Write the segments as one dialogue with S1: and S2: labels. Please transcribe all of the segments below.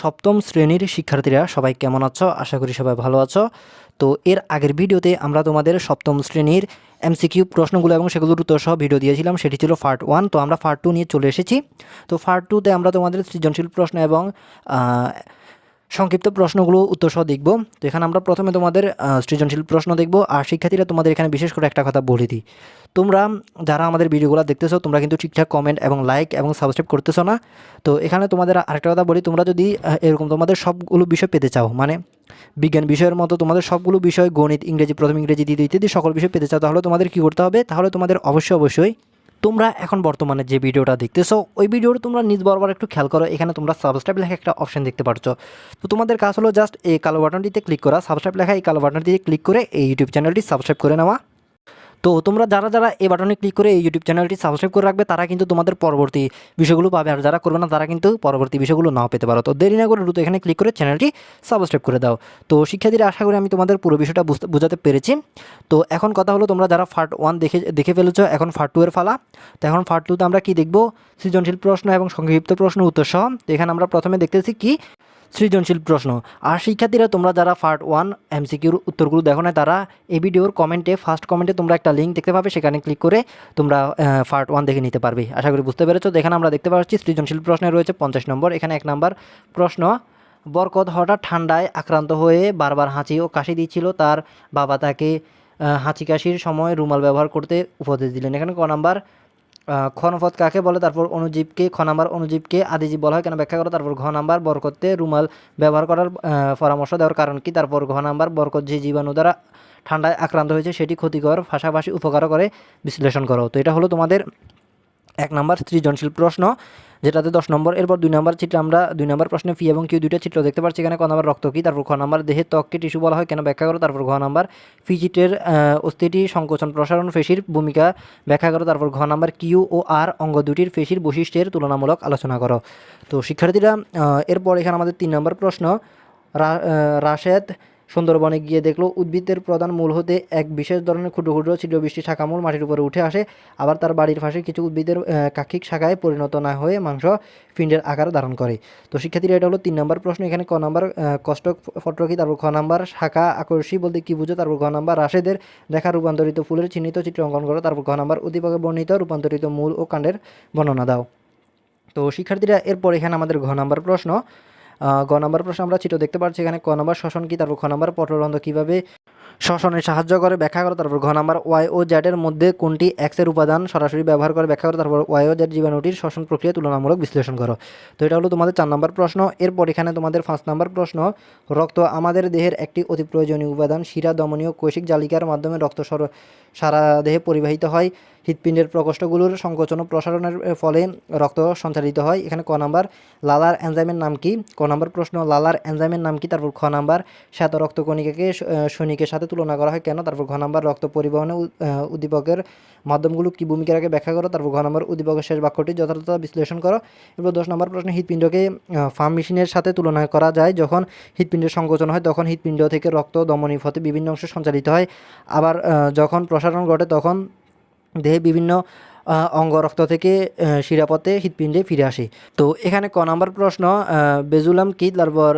S1: সপ্তম শ্রেণীর শিক্ষার্থীরা সবাই কেমন আছো? আশা করি সবাই ভালো আছো। তো এর আগের ভিডিওতে আমরা তোমাদের সপ্তম শ্রেণীর এমসিকিউ প্রশ্নগুলো এবং সেগুলোর উত্তর সহ ভিডিও দিয়েছিলাম, সেটি ছিল পার্ট 1। তো আমরা পার্ট 2 নিয়ে চলে এসেছি। তো পার্ট 2তে আমরা তোমাদের সৃজনশীল প্রশ্ন এবং সংক্ষিপ্ত প্রশ্নগুলো উত্তর সহ দেখব। তো এখানে আমরা প্রথমে তোমাদের সৃজনশীল প্রশ্ন দেখব। আর শিক্ষার্থীরা, তোমাদের এখানে বিশেষ করে একটা কথা বলে দিই, তোমরা যারা আমাদের ভিডিওগুলো দেখতেছো তোমরা কিন্তু ঠিকঠাক কমেন্ট এবং লাইক এবং সাবস্ক্রাইব করতেছো না। তো এখানে তোমাদের আরেকটা কথা বলি, তোমরা যদি এরকম তোমাদের সবগুলো বিষয় পেতে চাও, মানে বিজ্ঞান বিষয়ের মতো তোমাদের সবগুলো বিষয়, গণিত, ইংরেজি প্রথম, ইংরেজি দ্বিতীয় ইত্যাদি সকল বিষয় পেতে চাও, তাহলে তোমাদের কী করতে হবে? তাহলে তোমাদের অবশ্যই তোমরা এখন বর্তমানে যে ভিডিওটা দেখতেছো ওই ভিডিওটা তোমরা নিজ বরাবর একটু খেয়াল করো। এখানে তোমরা সাবস্ক্রাইব লেখা একটা অপশন দেখতে পাচ্ছ। তো তোমাদের কাজ হলো জাস্ট এই কালো বাটনটিতে ক্লিক করা, সাবস্ক্রাইব লেখা এই কালো বাটনটিতে ক্লিক করে এই ইউটিউব চ্যানেলটি সাবস্ক্রাইব করে নেওয়া। তো তোমরা যারা এই বাটনে ক্লিক করে এই ইউটিউব চ্যানেলটি সাবস্ক্রাইব করে রাখবে, তারা কিন্তু তোমাদের পরবর্তী বিষয়গুলো পাবে। আর যারা করবে না তারা কিন্তু পরবর্তী বিষয়গুলো নাও পেতে পারো। তো দেরি না করে দ্রুত এখানে ক্লিক করে চ্যানেলটি সাবস্ক্রাইব করে দাও। তো শিক্ষার্থীরা, আশা করি আমি তোমাদের পুরো বিষয়টা বোঝাতে পেরেছি। তো এখন কথা হলো, তোমরা যারা পার্ট 1 দেখে ফেলেছো, এখন পার্ট 2 এর ফালা। তো এখন পার্ট 2তে আমরা কি দেখব? সৃজনশীল প্রশ্ন এবং সংক্ষিপ্ত প্রশ্ন উত্তর সহ। তো এখানে আমরা প্রথমে দেখতেছি কি সৃজনশীল প্রশ্ন। আর শিক্ষার্থীরা, তোমরা যারা পার্ট 1 এমসিকিউর উত্তরগুলো দেখো না, তারা এই ভিডিওর কমেন্টে, ফার্স্ট কমেন্টে তোমরা একটা লিঙ্ক দেখতে পাবে, সেখানে ক্লিক করে তোমরা পার্ট 1 দেখে নিতে পারবে। আশা করি বুঝতে পেরেছো। তো এখানে আমরা দেখতে পাচ্ছি সৃজনশীল প্রশ্নে রয়েছে 50 নম্বর। এখানে 1 নম্বর প্রশ্ন, বরকত হঠাৎ ঠান্ডায় আক্রান্ত হয়ে বারবার হাঁচি ও কাশি দিচ্ছিল। তার বাবা তাকে হাঁচি কাশির সময় রুমাল ব্যবহার করতে উপদেশ দিলেন। এখানে ক নাম্বার ক্ষণপথ কাকে বলে? তারপর অনুজীবকে, খ নাম্বার অনুজীবকে আদিজীব বলা হয় কেন ব্যাখ্যা করো। তারপর ঘ নাম্বার বরকতে রুমাল ব্যবহার করার পরামর্শ দেওয়ার কারণ কি। তারপর ঘ নাম্বার বরকত যে জীবাণু দ্বারা ঠান্ডায় আক্রান্ত হয়েছে সেটি ক্ষতিকর, পাশাপাশি উপকার করে বিশ্লেষণ করো। তো এটা হলো তোমাদের 1 নাম্বার সৃজনশীল প্রশ্ন, যেটাতে 10 নম্বর। এরপর 2 নাম্বার চিত্রে আমরা 2 নাম্বার প্রশ্নে পি এবং কিউ দুইটা চিত্র দেখতে পাচ্ছি। এখানে ক নাম্বার রক্ত কি। তারপর খ নাম্বার দেহের ত্বককে টিস্যু বলা হয় কেন ব্যাখ্যা করো। তারপর ঘ নাম্বার পি চিত্রের অস্থিটি সংকোচন প্রসারণ পেশির ভূমিকা ব্যাখ্যা করো। তারপর ঘ নাম্বার কিউ ও আর অঙ্গ দুটির পেশির বৈশিষ্ট্যের তুলনামূলক আলোচনা করো। তো শিক্ষার্থীরা, এরপর এখানে আমাদের 3 নম্বর প্রশ্ন, রাশেদ সুন্দরবনে গিয়ে দেখলো উদ্ভিদের প্রধান মূল হতে এক বিশেষ ধরনের ক্ষুদ্র ক্ষুদ্র ছিদ্রবিশিষ্ট শাখামূল মাটির উপরে উঠে আসে। আবার তার বাড়ির পাশে কিছু উদ্ভিদের কাক্ষিক শাখায় পরিণত না হয়ে মাংস পিণ্ডের আকার ধারণ করে। তো শিক্ষার্থীরা, এটা হলো 3 নম্বর প্রশ্ন। এখানে ক নাম্বার কষ্টক পত্র কি। তারপর খ নাম্বার শাখা আকর্ষী বলতে কি বুঝো। তারপর ঘ নাম্বার রাশেদের দেখা রূপান্তরিত ফুলের চিহ্নিত চিত্র অঙ্কন করো। তারপর ঘ নাম্বার উদ্দীপকে বর্ণিত রূপান্তরিত মূল ও কাণ্ডের বর্ণনা দাও। তো শিক্ষার্থীরা, এরপর এখানে আমাদের ঘ নাম্বার প্রশ্ন, গ নাম্বার প্রশ্ন আমরা চিত্র দেখতে পাচ্ছি। এখানে ক নাম্বার শ্বসন কি। তারপর খ নাম্বার পত্ররন্ধ্র কীভাবে শ্বসনে সাহায্য করে ব্যাখ্যা করো। তারপর ঘ নাম্বার ওয়াই ও জেডের মধ্যে কোনটি এক্সের উপাদান সরাসরি ব্যবহার করে ব্যাখ্যা করো। তারপর ওয়াই ও জেড জীবাণুটির শ্বসন প্রক্রিয়া তুলনামূলক বিশ্লেষণ করো। তো এটা হলো তোমাদের 4 নম্বর প্রশ্ন। এরপর এখানে তোমাদের 5 নম্বর প্রশ্ন, রক্ত আমাদের দেহের একটি অতি প্রয়োজনীয় উপাদান। শিরা দমনীয় কৈশিক জালিকার মাধ্যমে রক্ত সারা দেহে পরিবাহিত হয়। হৃৎপিণ্ডের প্রকোষ্ঠগুলোর সংকোচন ও প্রসারণের ফলে রক্ত সঞ্চালিত হয়। এখানে ক নাম্বার লালার এনজাইমের নাম কি। ক নাম্বার প্রশ্ন, লালার এনজাইমের নাম কি। তারপর খ নাম্বার শ্বেত রক্তকণিকাকে সৈনিকের সাথে তুলনা করা হয় কেন। তারপর ঘ নাম্বার রক্ত পরিবহনে উদ্দীপকের মাধ্যমগুলো কি ভূমিকা রাখে ব্যাখ্যা করো। তারপর ঘ নাম্বার উদ্দীপকের শেষ বাক্যটি যথাযথ বিশ্লেষণ করো। এরপর 10 নম্বর প্রশ্ন, হৃৎপিণ্ডকে ফার্ম মেশিনের সাথে তুলনা করা যায়। যখন হৃৎপিণ্ডের সংকোচন হয় তখন হৃৎপিণ্ড থেকে রক্ত ধমনী পথে বিভিন্ন অংশ সঞ্চালিত হয়। আবার যখন প্রসারণ ঘটে তখন দেহে বিভিন্ন অঙ্গ রক্ত থেকে শিরাপথে হৃৎপিণ্ডে ফিরে আসে। তো এখানে ক নাম্বার প্রশ্ন, বেজুলাম কি। তারপর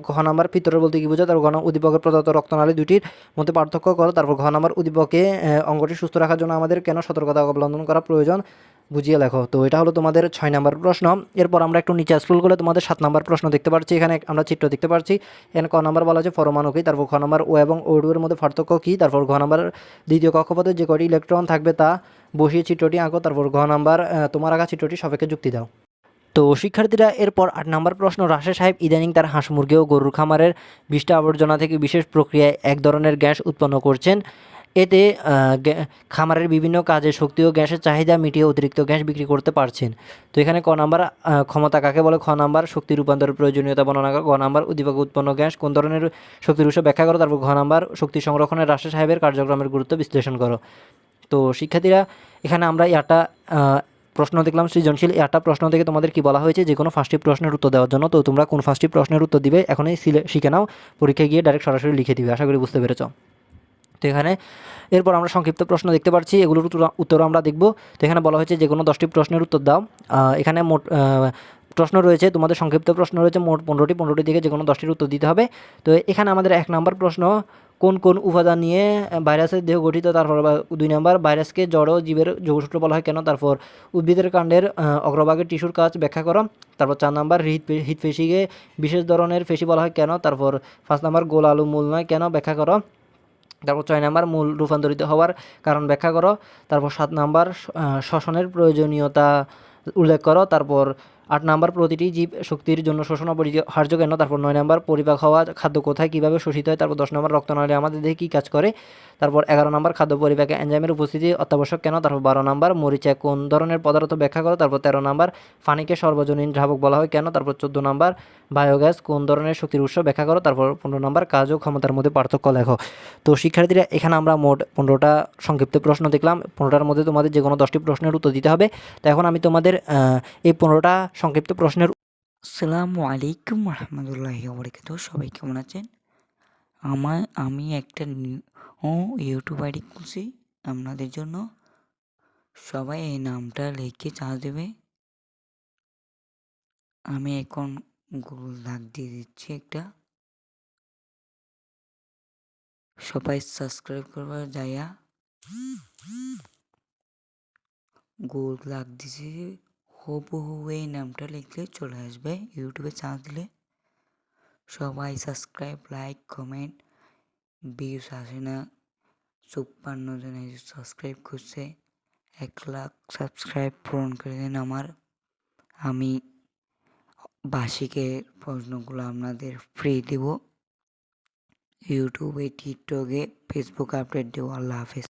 S1: ঘ নাম্বার পিত্তর বলতে কি বোঝায়। তারপর ঘ উদ্দীপকের প্রদত্ত রক্তনালী দুটির মধ্যে পার্থক্য করো। তারপর ঘ নাম্বার উদ্দীপকে অঙ্গটি সুস্থ রাখার জন্য আমাদের কেন সতর্কতা অবলম্বন করা প্রয়োজন বুঝিয়ে লেখো। তো এটা হলো তোমাদের 6 নাম্বার প্রশ্ন। এরপর আমরা একটু নিচে স্ক্রল করে তোমাদের 7 নাম্বার প্রশ্ন দেখতে পাচ্ছি। এখানে আমরা চিত্র দেখতে পাচ্ছি। এখানে ক নাম্বার বলা হচ্ছে পরমাণু কি। তারপর খ নাম্বার ও এবং ও এর মধ্যে পার্থক্য কী। তারপর ঘ নাম্বার দ্বিতীয় কক্ষপথে যে কটি ইলেকট্রন থাকবে তা বসিয়ে চিত্রটি আঁকো। তারপর ঘ নাম্বার তোমার আঁকা চিত্রটি সাপেক্ষে যুক্তি দাও। তো শিক্ষার্থীরা, এরপর 8 নম্বর প্রশ্ন, রাশেদ সাহেব ইদানিং তার হাঁস মুরগি ও গরুর খামারের বিষ্ঠা আবর্জনা থেকে বিশেষ প্রক্রিয়ায় এক ধরনের গ্যাস উৎপন্ন করছেন। এতে খামারের বিভিন্ন কাজে শক্তি ও গ্যাসের চাহিদা মিটিয়ে অতিরিক্ত গ্যাস বিক্রি করতে পারছেন। তো এখানে ক নাম্বার ক্ষমতা কাকে বলে। খ নাম্বার শক্তি রূপান্তরের প্রয়োজনীয়তা বর্ণনা করো। গ নাম্বার উদ্দীপক উৎপন্ন গ্যাস কোন ধরনের শক্তির উৎস ব্যাখ্যা করো। তারপর ঘ নাম্বার শক্তি সংরক্ষণে রাশেদ সাহেবের কার্যক্রমের গুরুত্ব বিশ্লেষণ করো। তো শিক্ষার্থীরা, এখানে আমরা একটা প্রশ্ন দেখলাম সৃজনশীল। একটা প্রশ্ন থেকে তোমাদের কি বলা হয়েছে, যে কোনো 5টি প্রশ্নের উত্তর দেওয়ার জন্য। তো তোমরা কোন 5টি প্রশ্নের উত্তর দিবে এখনই শিখে নাও, পরীক্ষায় গিয়ে ডাইরেক্ট সরাসরি লিখে দিবে। আশা করি বুঝতে পেরেছ। তো এখানে এরপর আমরা সংক্ষিপ্ত প্রশ্ন দেখতে পাচ্ছি, এগুলোর উত্তর আমরা দেখব। তো এখানে বলা হয়েছে যে কোনো 10টি প্রশ্নের উত্তর দাও। এখানে মোট প্রশ্ন রয়েছে, তোমাদের সংক্ষিপ্ত প্রশ্ন রয়েছে মোট 15টি থেকে যে কোনো 10টির উত্তর দিতে হবে। তো এখানে আমাদের 1 নাম্বার প্রশ্ন, কোন কোন উপাদান নিয়ে ভাইরাসের দেহ গঠিত? তারপর 2 নাম্বার, ভাইরাসকে জড় জীবের যোগসূত্র বলা হয় কেন? তারপর উদ্ভিদের কাণ্ডের অগ্রভাগের টিস্যুর কাজ ব্যাখ্যা করো। তারপর 4 নাম্বার, হৃৎপেশিকে বিশেষ ধরনের পেশি বলা হয় কেন? তারপর 5 নাম্বার, গোল আলু মূল নয় কেন? ব্যাখ্যা করো। তারপর 6 নাম্বার, মূল রূপান্তরিত হওয়ার কারণ ব্যাখ্যা করো। তারপর 7 নাম্বার, শ্বসনের প্রয়োজনীয়তা উল্লেখ করো। তারপর 8 নাম্বার, প্রতিটি জীব শক্তির জন্য শোষণ অপরিহার্য কেন? তারপর 9 নাম্বার, পরিপাক হওয়া খাদ্য কোথায় কীভাবে শোষিত হয়? তারপর 10 নাম্বার, রক্তনালী আমাদের দেহে কী কাজ করে? তারপর 11 নাম্বার, খাদ্য পরিপাকে এনজাইমের উপস্থিতি অত্যাবশ্যক কেন? তারপর 12 নাম্বার, মরিচা কোন ধরনের পদার্থ ব্যাখ্যা করো? তারপর 13 নাম্বার, পানিকে সর্বজনীন দ্রাবক বলা হয় কেন? তারপর 14 নাম্বার, বায়োগ্যাস কোন ধরনের শক্তির উৎস ব্যাখ্যা করো? তারপর 15 নাম্বার, কাজ ও ক্ষমতার মধ্যে পার্থক্য লেখো। তো শিক্ষার্থীরা, এখানে আমরা মোট 15টা সংক্ষিপ্ত প্রশ্ন দেখলাম। 15টার মধ্যে তোমাদের যে কোনো 10টি প্রশ্নের উত্তর দিতে হবে। তো এখন আমি তোমাদের এই 15টা সংক্ষিপ্ত প্রশ্নের
S2: আসসালামু আলাইকুম রহমতুল্লাহি ওয়া সবাই কেমন আছেন? আমি একটা ইউটিউব আইডি খুলছি আপনাদের জন্য। সবাই এই নামটা লিখে চার্জ দেবে। আমি এখন গুগল দাগ দিয়ে দিচ্ছি একটা। সবাই সাবস্ক্রাইব করবার যাইয়া গুগল দাগ দিছি, হুবহু এই নামটা লিখলে চলে আসবে। ইউটিউবে চার্জ দিলে সবাই সাবস্ক্রাইব, লাইক, কমেন্ট। ভিউজ আসে না, 54 জন সাবস্ক্রাইব করছে। 1 লাখ সাবস্ক্রাইব পূরণ করে দিন আমার। আমি বার্ষিকের প্রশ্নগুলো আপনাদের ফ্রি দেব। ইউটিউবে, টিকটকে, ফেসবুকে আপডেট দেবো। আল্লাহ হাফেজ।